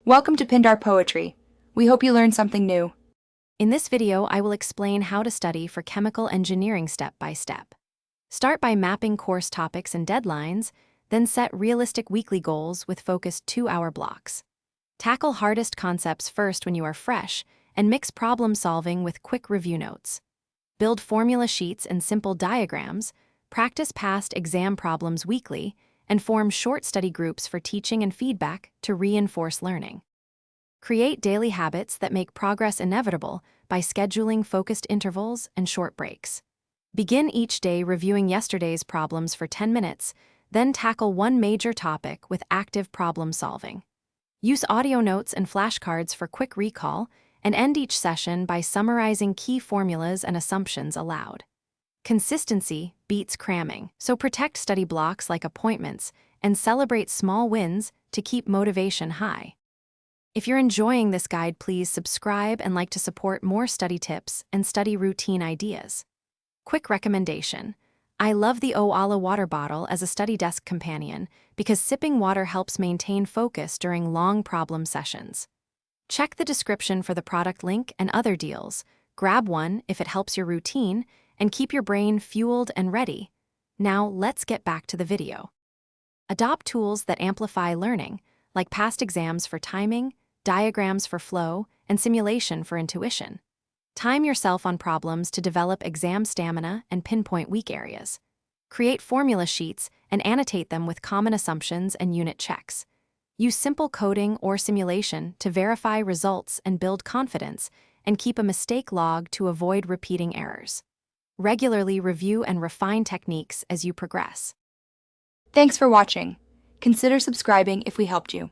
Welcome to Pindar Poetry. We hope you learned something new. In this video, I will explain how to study for chemical engineering step by step. Start by mapping course topics and deadlines, then set realistic weekly goals with focused 2-hour blocks. Tackle hardest concepts first when you are fresh, and mix problem solving with quick review notes. Build formula sheets and simple diagrams, practice past exam problems weekly, and form short study groups for teaching and feedback to reinforce learning. Create daily habits that make progress inevitable by scheduling focused intervals and short breaks. Begin each day reviewing yesterday's problems for 10 minutes, then tackle one major topic with active problem solving. Use audio notes and flashcards for quick recall, and end each session by summarizing key formulas and assumptions aloud. Consistency beats cramming, so protect study blocks like appointments and celebrate small wins to keep motivation high. If you're enjoying this guide, please subscribe and like to support more study tips and study routine ideas. Quick recommendation: I love the Oala water bottle as a study desk companion because sipping water helps maintain focus during long problem sessions. Check the description for the product link and other deals. Grab one if it helps your routine, and keep your brain fueled and ready. Now let's get back to the video. Adopt tools that amplify learning, like past exams for timing, diagrams for flow, and simulation for intuition. Time yourself on problems to develop exam stamina and pinpoint weak areas. Create formula sheets and annotate them with common assumptions and unit checks. Use simple coding or simulation to verify results and build confidence, and keep a mistake log to avoid repeating errors. Regularly review and refine techniques as you progress. Thanks for watching. Consider subscribing if we helped you.